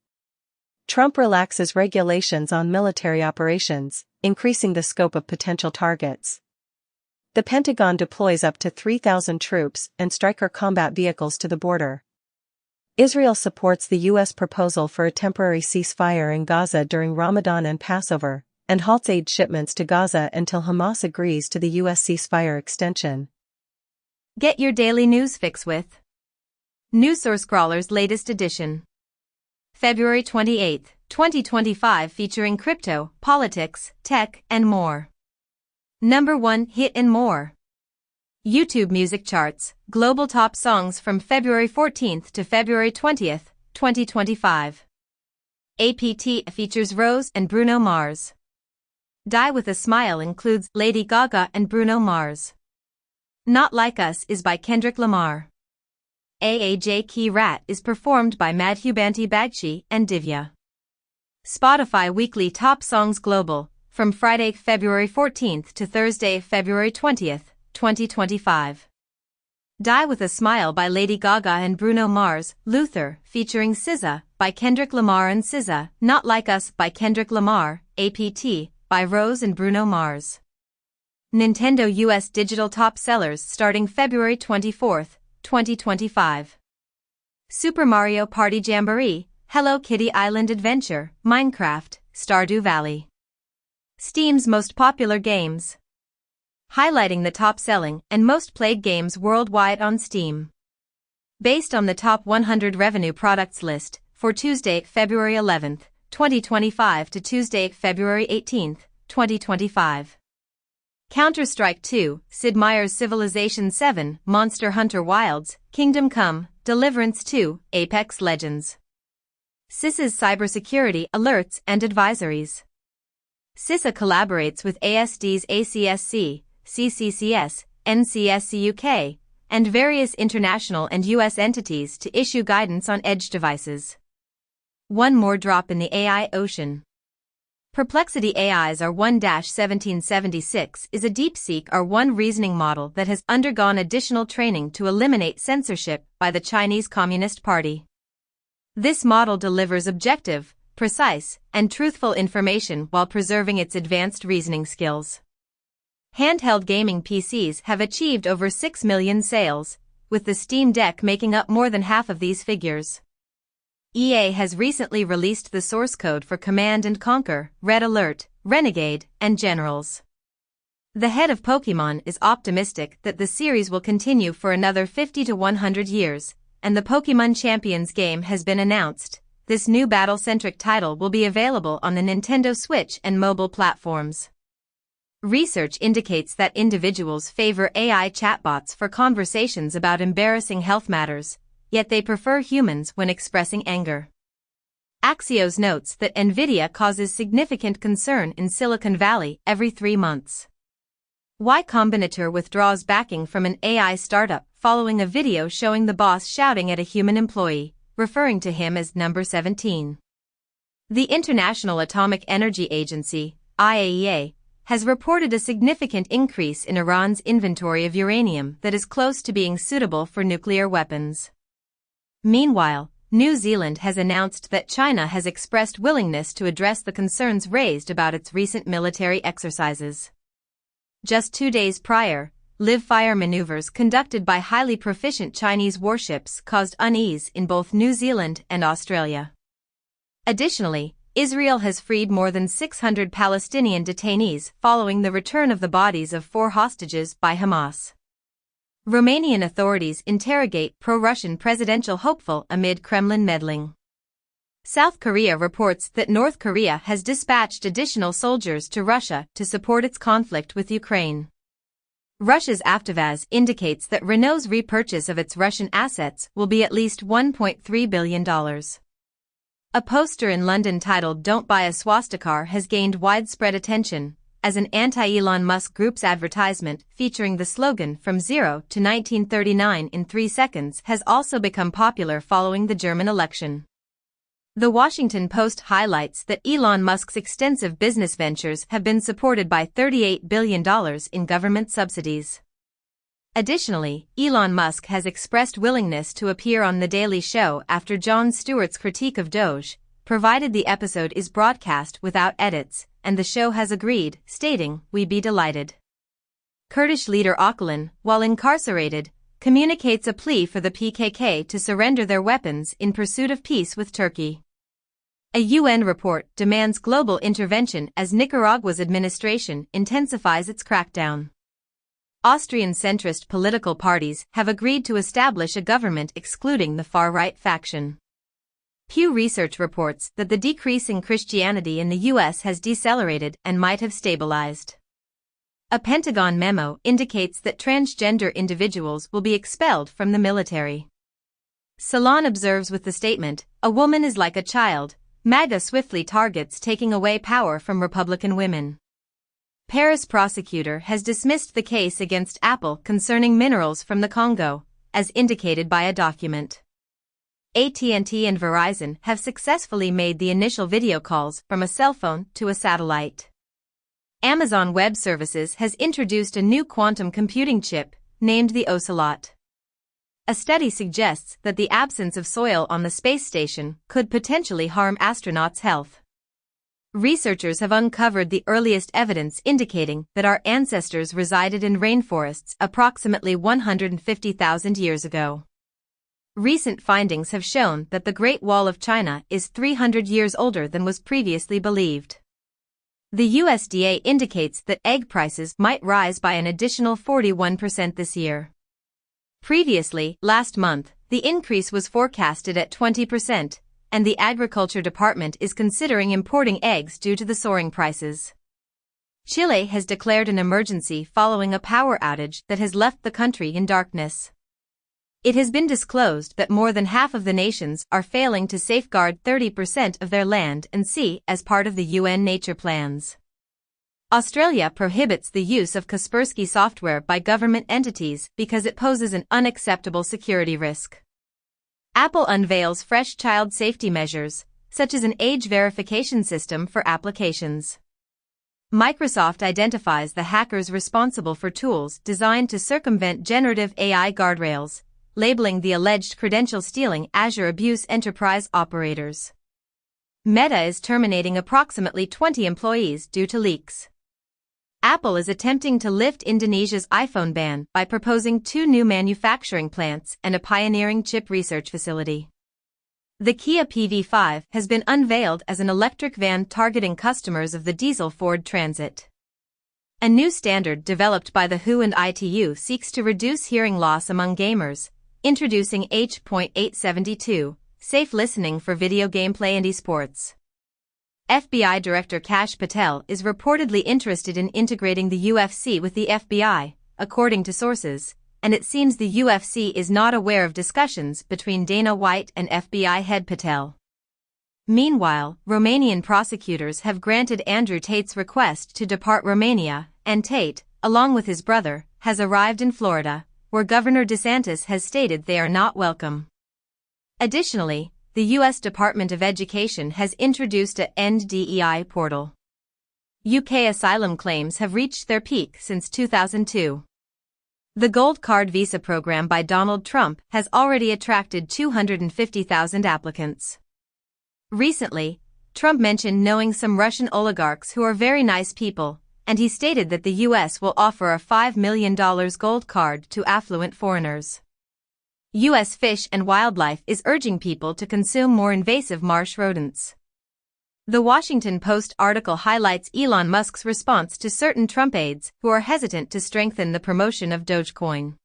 Trump relaxes regulations on military operations, increasing the scope of potential targets. The Pentagon deploys up to 3,000 troops and Stryker combat vehicles to the border. Israel supports the U.S. proposal for a temporary ceasefire in Gaza during Ramadan and Passover, and halts aid shipments to Gaza until Hamas agrees to the U.S. ceasefire extension.
Get your daily news fix with NewsSource Scrawler's latest edition. February 28, 2025, featuring crypto, politics, tech, and more. Number 1 hit and more. YouTube music charts, global top songs from February 14th to February 20th, 2025. APT features Rose and Bruno Mars. Die with a Smile includes Lady Gaga and Bruno Mars. Not Like Us is by Kendrick Lamar. AAJ Key Rat is performed by Madhubanti Bagchi and Divya. Spotify Weekly Top Songs Global, from Friday, February 14th to Thursday, February 20th, 2025. Die with a Smile by Lady Gaga and Bruno Mars. Luther, featuring SZA, by Kendrick Lamar and SZA. Not Like Us by Kendrick Lamar. APT, by Rose and Bruno Mars. Nintendo US Digital Top Sellers starting February 24th, 2025. Super Mario Party Jamboree, Hello Kitty Island Adventure, Minecraft, Stardew Valley. Steam's most popular games. Highlighting the top-selling and most played games worldwide on Steam. Based on the top 100 revenue products list, for Tuesday, February 11th, 2025 to Tuesday, February 18th, 2025. Counter-Strike 2, Sid Meier's Civilization 7, Monster Hunter Wilds, Kingdom Come, Deliverance 2, Apex Legends. CISA's cybersecurity alerts and advisories. CISA collaborates with ASD's ACSC, CCCS, NCSC UK, and various international and US entities to issue guidance on edge devices. One more drop in the AI ocean. Perplexity AI's R1-1776 is a DeepSeek R1 reasoning model that has undergone additional training to eliminate censorship by the Chinese Communist Party. This model delivers objective, precise, and truthful information while preserving its advanced reasoning skills. Handheld gaming PCs have achieved over 6 million sales, with the Steam Deck making up more than half of these figures. EA has recently released the source code for Command & Conquer, Red Alert, Renegade, and Generals. The head of Pokémon is optimistic that the series will continue for another 50 to 100 years, and the Pokémon Champions game has been announced. This new battle-centric title will be available on the Nintendo Switch and mobile platforms. Research indicates that individuals favor AI chatbots for conversations about embarrassing health matters, yet they prefer humans when expressing anger. Axios notes that Nvidia causes significant concern in Silicon Valley every 3 months. Y Combinator withdraws backing from an AI startup following a video showing the boss shouting at a human employee, referring to him as number 17. The International Atomic Energy Agency, IAEA, has reported a significant increase in Iran's inventory of uranium that is close to being suitable for nuclear weapons. Meanwhile, New Zealand has announced that China has expressed willingness to address the concerns raised about its recent military exercises. Just 2 days prior, live-fire maneuvers conducted by highly proficient Chinese warships caused unease in both New Zealand and Australia. Additionally, Israel has freed more than 600 Palestinian detainees following the return of the bodies of 4 hostages by Hamas. Romanian authorities interrogate pro-Russian presidential hopeful amid Kremlin meddling. South Korea reports that North Korea has dispatched additional soldiers to Russia to support its conflict with Ukraine. Russia's Avtovaz indicates that Renault's repurchase of its Russian assets will be at least $1.3 billion. A poster in London titled "Don't Buy a Swastika" has gained widespread attention, as an anti-Elon Musk group's advertisement featuring the slogan "From Zero to 1939 in 3 seconds" has also become popular following the German election. The Washington Post highlights that Elon Musk's extensive business ventures have been supported by $38 billion in government subsidies. Additionally, Elon Musk has expressed willingness to appear on The Daily Show after Jon Stewart's critique of Doge, provided the episode is broadcast without edits, and the show has agreed, stating, "We'd be delighted." Kurdish leader Öcalan, while incarcerated, communicates a plea for the PKK to surrender their weapons in pursuit of peace with Turkey. A UN report demands global intervention as Nicaragua's administration intensifies its crackdown. Austrian centrist political parties have agreed to establish a government excluding the far-right faction. Pew Research reports that the decrease in Christianity in the U.S. has decelerated and might have stabilized. A Pentagon memo indicates that transgender individuals will be expelled from the military. Salon observes with the statement, "A woman is like a child." MAGA swiftly targets taking away power from Republican women. Paris prosecutor has dismissed the case against Apple concerning minerals from the Congo, as indicated by a document. AT&T and Verizon have successfully made the initial video calls from a cell phone to a satellite. Amazon Web Services has introduced a new quantum computing chip, named the Ocelot. A study suggests that the absence of soil on the space station could potentially harm astronauts' health. Researchers have uncovered the earliest evidence indicating that our ancestors resided in rainforests approximately 150,000 years ago. Recent findings have shown that the Great Wall of China is 300 years older than was previously believed. The USDA indicates that egg prices might rise by an additional 41% this year. Previously, last month, the increase was forecasted at 20%, and the Agriculture Department is considering importing eggs due to the soaring prices. Chile has declared an emergency following a power outage that has left the country in darkness. It has been disclosed that more than half of the nations are failing to safeguard 30% of their land and sea as part of the UN nature plans. Australia prohibits the use of Kaspersky software by government entities because it poses an unacceptable security risk. Apple unveils fresh child safety measures, such as an age verification system for applications. Microsoft identifies the hackers responsible for tools designed to circumvent generative AI guardrails, labeling the alleged credential stealing Azure abuse enterprise operators. Meta is terminating approximately 20 employees due to leaks. Apple is attempting to lift Indonesia's iPhone ban by proposing 2 new manufacturing plants and a pioneering chip research facility. The Kia PV5 has been unveiled as an electric van targeting customers of the diesel Ford Transit. A new standard developed by the WHO and ITU seeks to reduce hearing loss among gamers, introducing H.872, safe listening for video gameplay and esports. FBI Director Kash Patel is reportedly interested in integrating the UFC with the FBI, according to sources, and it seems the UFC is not aware of discussions between Dana White and FBI head Patel. Meanwhile, Romanian prosecutors have granted Andrew Tate's request to depart Romania, and Tate, along with his brother, has arrived in Florida, where Governor DeSantis has stated they are not welcome. Additionally, the U.S. Department of Education has introduced a End DEI portal. UK asylum claims have reached their peak since 2002. The Gold Card visa program by Donald Trump has already attracted 250,000 applicants. Recently, Trump mentioned knowing some Russian oligarchs who are very nice people, and he stated that the U.S. will offer a $5 million gold card to affluent foreigners. U.S. Fish and Wildlife is urging people to consume more invasive marsh rodents. The Washington Post article highlights Elon Musk's response to certain Trump aides who are hesitant to strengthen the promotion of Dogecoin.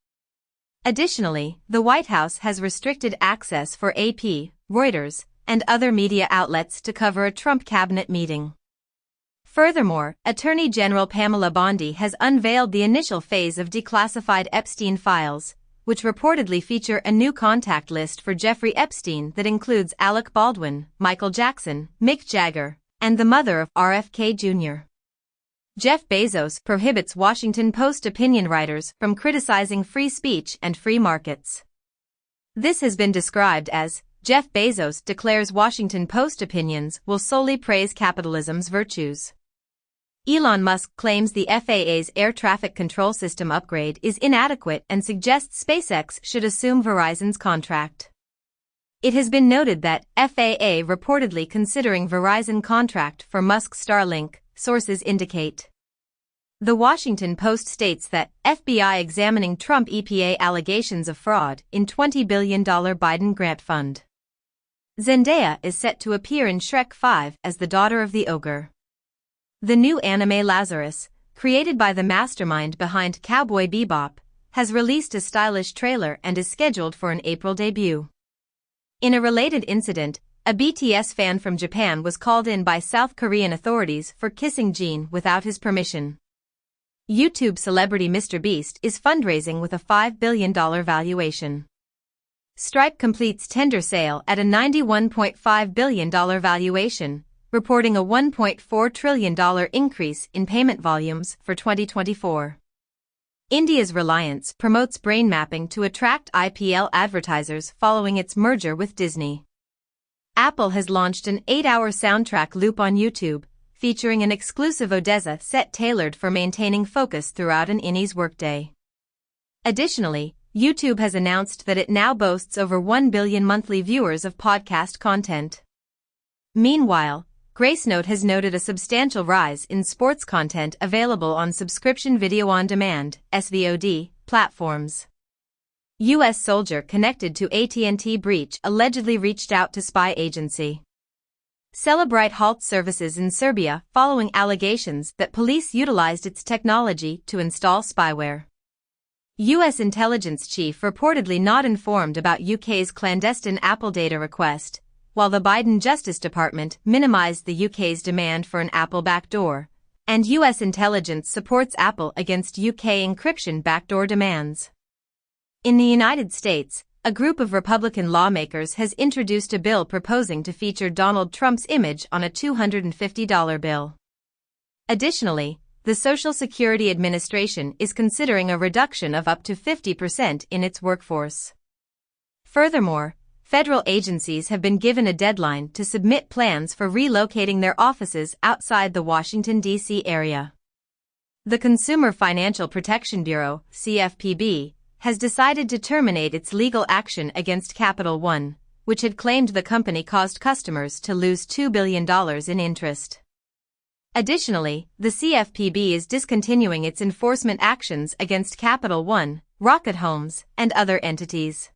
Additionally, the White House has restricted access for AP, Reuters, and other media outlets to cover a Trump cabinet meeting. Furthermore, Attorney General Pamela Bondi has unveiled the initial phase of declassified Epstein files, which reportedly feature a new contact list for Jeffrey Epstein that includes Alec Baldwin, Michael Jackson, Mick Jagger, and the mother of RFK Jr. Jeff Bezos prohibits Washington Post opinion writers from criticizing free speech and free markets. This has been described as, Jeff Bezos declares Washington Post opinions will solely praise capitalism's virtues. Elon Musk claims the FAA's air traffic control system upgrade is inadequate and suggests SpaceX should assume Verizon's contract. It has been noted that FAA reportedly considering Verizon contract for Musk's Starlink, sources indicate. The Washington Post states that FBI examining Trump EPA allegations of fraud in $20 billion Biden grant fund. Zendaya is set to appear in Shrek 5 as the daughter of the ogre. The new anime Lazarus, created by the mastermind behind Cowboy Bebop, has released a stylish trailer and is scheduled for an April debut. In a related incident, a BTS fan from Japan was called in by South Korean authorities for kissing Jin without his permission. YouTube celebrity MrBeast is fundraising with a $5 billion valuation. Stripe completes tender sale at a $91.5 billion valuation, reporting a $1.4 trillion increase in payment volumes for 2024. India's Reliance promotes brain mapping to attract IPL advertisers following its merger with Disney. Apple has launched an 8-hour soundtrack loop on YouTube, featuring an exclusive Odessa set tailored for maintaining focus throughout an innie's workday. Additionally, YouTube has announced that it now boasts over 1 billion monthly viewers of podcast content. Meanwhile, Gracenote has noted a substantial rise in sports content available on subscription video on demand (SVOD) platforms. U.S. soldier connected to AT&T breach allegedly reached out to spy agency. Celebrite halts services in Serbia following allegations that police utilized its technology to install spyware. U.S. intelligence chief reportedly not informed about UK's clandestine Apple data request, while the Biden Justice Department minimized the UK's demand for an Apple backdoor, and U.S. intelligence supports Apple against UK encryption backdoor demands. In the United States, a group of Republican lawmakers has introduced a bill proposing to feature Donald Trump's image on a $250 bill. Additionally, the Social Security Administration is considering a reduction of up to 50% in its workforce. Furthermore, federal agencies have been given a deadline to submit plans for relocating their offices outside the Washington, D.C. area. The Consumer Financial Protection Bureau, CFPB, has decided to terminate its legal action against Capital One, which had claimed the company caused customers to lose $2 billion in interest. Additionally, the CFPB is discontinuing its enforcement actions against Capital One, Rocket Homes, and other entities.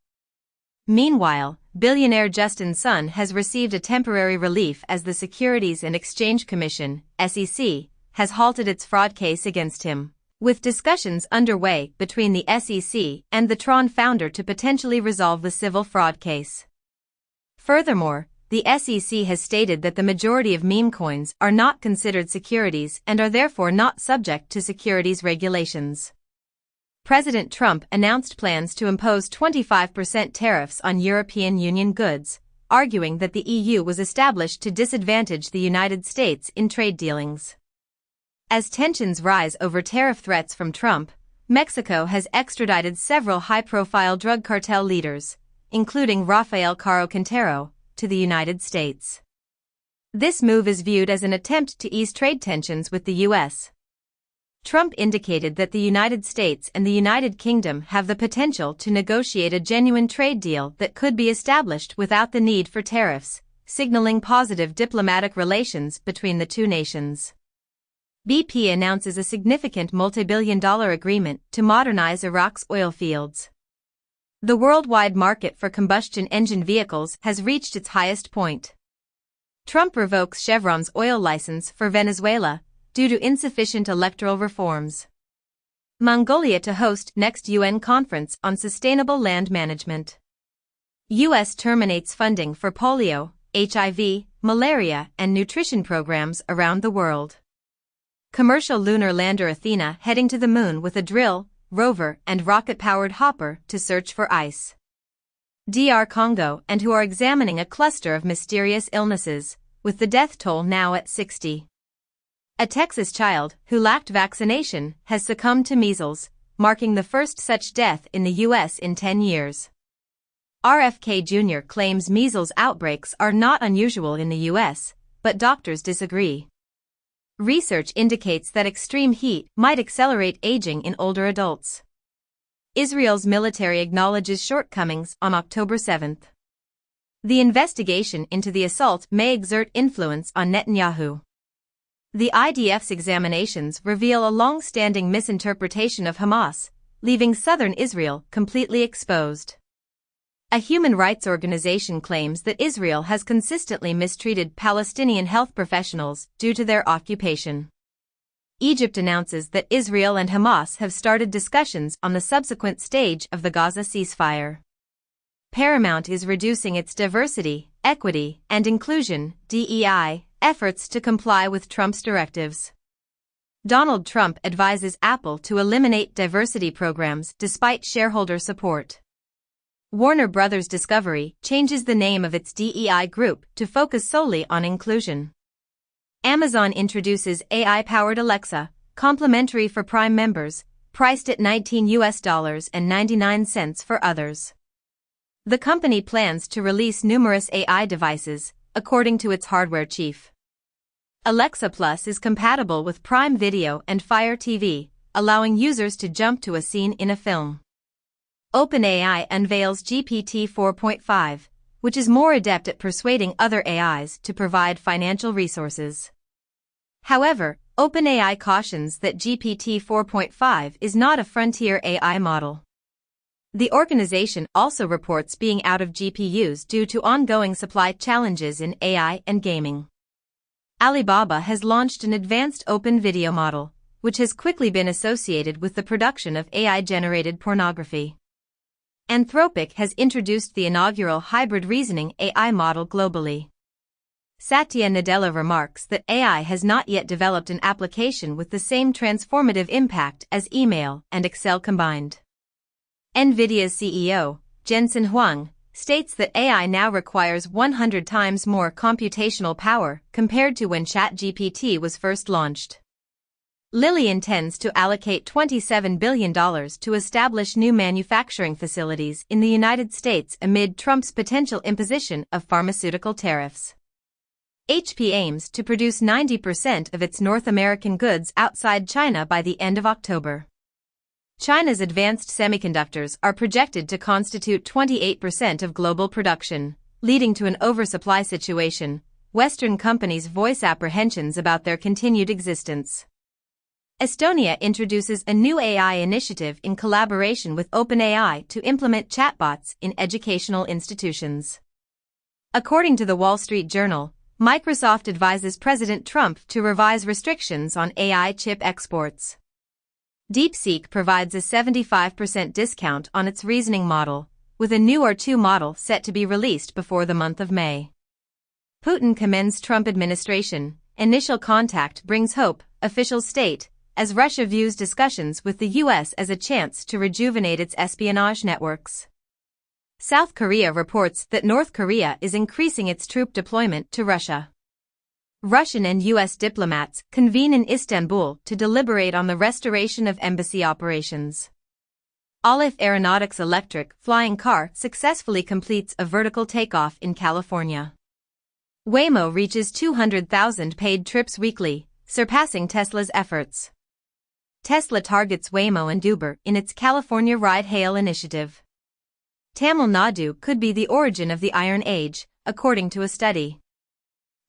Meanwhile, billionaire Justin Sun has received a temporary relief as the Securities and Exchange Commission, SEC, has halted its fraud case against him, with discussions underway between the SEC and the Tron founder to potentially resolve the civil fraud case. Furthermore, the SEC has stated that the majority of meme coins are not considered securities and are therefore not subject to securities regulations. President Trump announced plans to impose 25% tariffs on European Union goods, arguing that the EU was established to disadvantage the United States in trade dealings. As tensions rise over tariff threats from Trump, Mexico has extradited several high-profile drug cartel leaders, including Rafael Caro Quintero, to the United States. This move is viewed as an attempt to ease trade tensions with the U.S. Trump indicated that the United States and the United Kingdom have the potential to negotiate a genuine trade deal that could be established without the need for tariffs, signaling positive diplomatic relations between the two nations. BP announces a significant multi-billion-dollar agreement to modernize Iraq's oil fields. The worldwide market for combustion engine vehicles has reached its highest point. Trump revokes Chevron's oil license for Venezuela due to insufficient electoral reforms. Mongolia to host next UN conference on sustainable land management. U.S. terminates funding for polio, HIV, malaria, and nutrition programs around the world. Commercial lunar lander Athena heading to the moon with a drill, rover, and rocket-powered hopper to search for ice. DR Congo and who are examining a cluster of mysterious illnesses, with the death toll now at 60. A Texas child who lacked vaccination has succumbed to measles, marking the first such death in the U.S. in 10 years. RFK Jr. claims measles outbreaks are not unusual in the U.S., but doctors disagree. Research indicates that extreme heat might accelerate aging in older adults. Israel's military acknowledges shortcomings on October 7. The investigation into the assault may exert influence on Netanyahu. The IDF's examinations reveal a long-standing misinterpretation of Hamas, leaving southern Israel completely exposed. A human rights organization claims that Israel has consistently mistreated Palestinian health professionals due to their occupation. Egypt announces that Israel and Hamas have started discussions on the subsequent stage of the Gaza ceasefire. Paramount is reducing its diversity, equity, and inclusion (DEI) efforts to comply with Trump's directives. Donald Trump advises Apple to eliminate diversity programs despite shareholder support. Warner Bros. Discovery changes the name of its DEI group to focus solely on inclusion. Amazon introduces AI-powered Alexa, complimentary for Prime members, priced at $19.99 for others. The company plans to release numerous AI devices, according to its hardware chief. Alexa Plus is compatible with Prime Video and Fire TV, allowing users to jump to a scene in a film. OpenAI unveils GPT 4.5, which is more adept at persuading other AIs to provide financial resources. However, OpenAI cautions that GPT 4.5 is not a frontier AI model. The organization also reports being out of GPUs due to ongoing supply challenges in AI and gaming. Alibaba has launched an advanced open video model, which has quickly been associated with the production of AI-generated pornography. Anthropic has introduced the inaugural hybrid reasoning AI model globally. Satya Nadella remarks that AI has not yet developed an application with the same transformative impact as email and Excel combined. NVIDIA's CEO, Jensen Huang, states that AI now requires 100 times more computational power compared to when ChatGPT was first launched. Lilly intends to allocate $27 billion to establish new manufacturing facilities in the United States amid Trump's potential imposition of pharmaceutical tariffs. HP aims to produce 90% of its North American goods outside China by the end of October. China's advanced semiconductors are projected to constitute 28% of global production, leading to an oversupply situation. Western companies voice apprehensions about their continued existence. Estonia introduces a new AI initiative in collaboration with OpenAI to implement chatbots in educational institutions. According to the Wall Street Journal, Microsoft advises President Trump to revise restrictions on AI chip exports. DeepSeek provides a 75% discount on its reasoning model, with a new R2 model set to be released before the month of May. Putin commends Trump administration. Initial contact brings hope, officials state, as Russia views discussions with the U.S. as a chance to rejuvenate its espionage networks. South Korea reports that North Korea is increasing its troop deployment to Russia. Russian and U.S. diplomats convene in Istanbul to deliberate on the restoration of embassy operations. Olive Aeronautics electric flying car successfully completes a vertical takeoff in California. Waymo reaches 200,000 paid trips weekly, surpassing Tesla's efforts. Tesla targets Waymo and Uber in its California ride-hail initiative. Tamil Nadu could be the origin of the Iron Age, according to a study.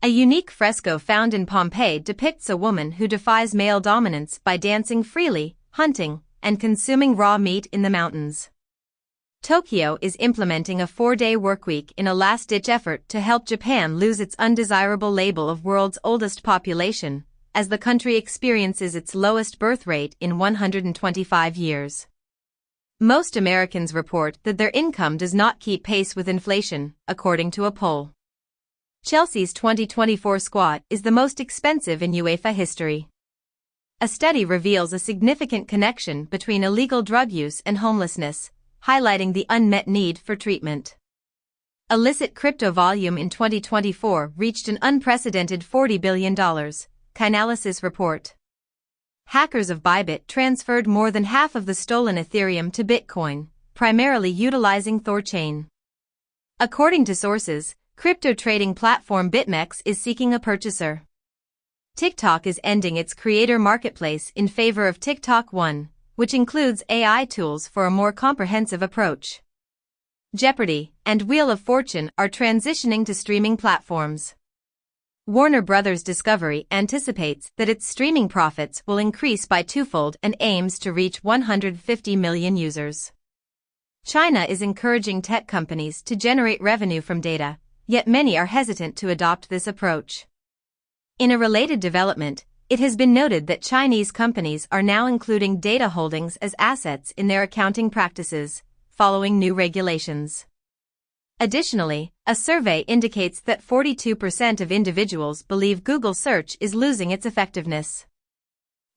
A unique fresco found in Pompeii depicts a woman who defies male dominance by dancing freely, hunting, and consuming raw meat in the mountains. Tokyo is implementing a 4-day workweek in a last-ditch effort to help Japan lose its undesirable label of world's oldest population, as the country experiences its lowest birth rate in 125 years. Most Americans report that their income does not keep pace with inflation, according to a poll. Chelsea's 2024 squad is the most expensive in UEFA history. A study reveals a significant connection between illegal drug use and homelessness, highlighting the unmet need for treatment. Illicit crypto volume in 2024 reached an unprecedented $40 billion, Chainalysis report. Hackers of Bybit transferred more than half of the stolen Ethereum to Bitcoin, primarily utilizing Thorchain. According to sources, crypto trading platform BitMEX is seeking a purchaser. TikTok is ending its creator marketplace in favor of TikTok One, which includes AI tools for a more comprehensive approach. Jeopardy! And Wheel of Fortune are transitioning to streaming platforms. Warner Bros. Discovery anticipates that its streaming profits will increase by twofold and aims to reach 150 million users. China is encouraging tech companies to generate revenue from data, yet many are hesitant to adopt this approach. In a related development, it has been noted that Chinese companies are now including data holdings as assets in their accounting practices, following new regulations. Additionally, a survey indicates that 42% of individuals believe Google Search is losing its effectiveness.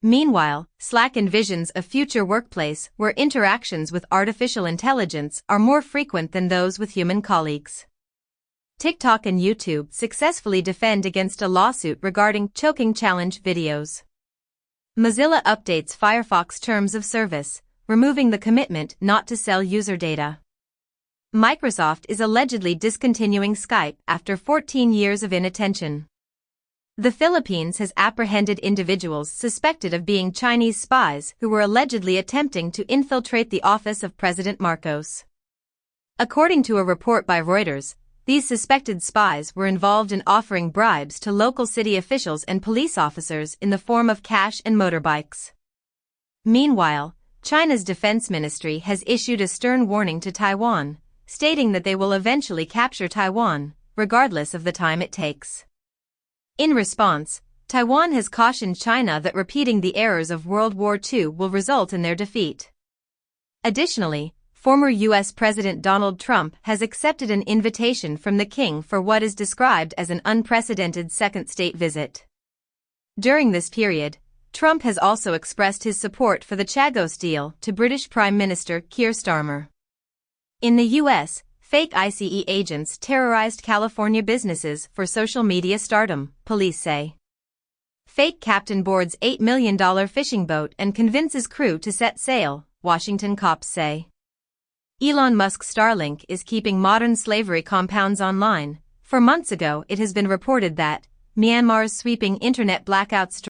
Meanwhile, Slack envisions a future workplace where interactions with artificial intelligence are more frequent than those with human colleagues. TikTok and YouTube successfully defend against a lawsuit regarding choking challenge videos. Mozilla updates Firefox terms of service, removing the commitment not to sell user data. Microsoft is allegedly discontinuing Skype after 14 years of inattention. The Philippines has apprehended individuals suspected of being Chinese spies who were allegedly attempting to infiltrate the office of President Marcos. According to a report by Reuters, these suspected spies were involved in offering bribes to local city officials and police officers in the form of cash and motorbikes. Meanwhile, China's defense ministry has issued a stern warning to Taiwan, stating that they will eventually capture Taiwan, regardless of the time it takes. In response, Taiwan has cautioned China that repeating the errors of World War II will result in their defeat. Additionally, former U.S. President Donald Trump has accepted an invitation from the king for what is described as an unprecedented second state visit. During this period, Trump has also expressed his support for the Chagos deal to British Prime Minister Keir Starmer. In the U.S., fake ICE agents terrorized California businesses for social media stardom, police say. Fake captain boards $8 million fishing boat and convinces crew to set sail, Washington cops say. Elon Musk's Starlink is keeping modern slavery compounds online. For months ago, it has been reported that Myanmar's sweeping internet blackouts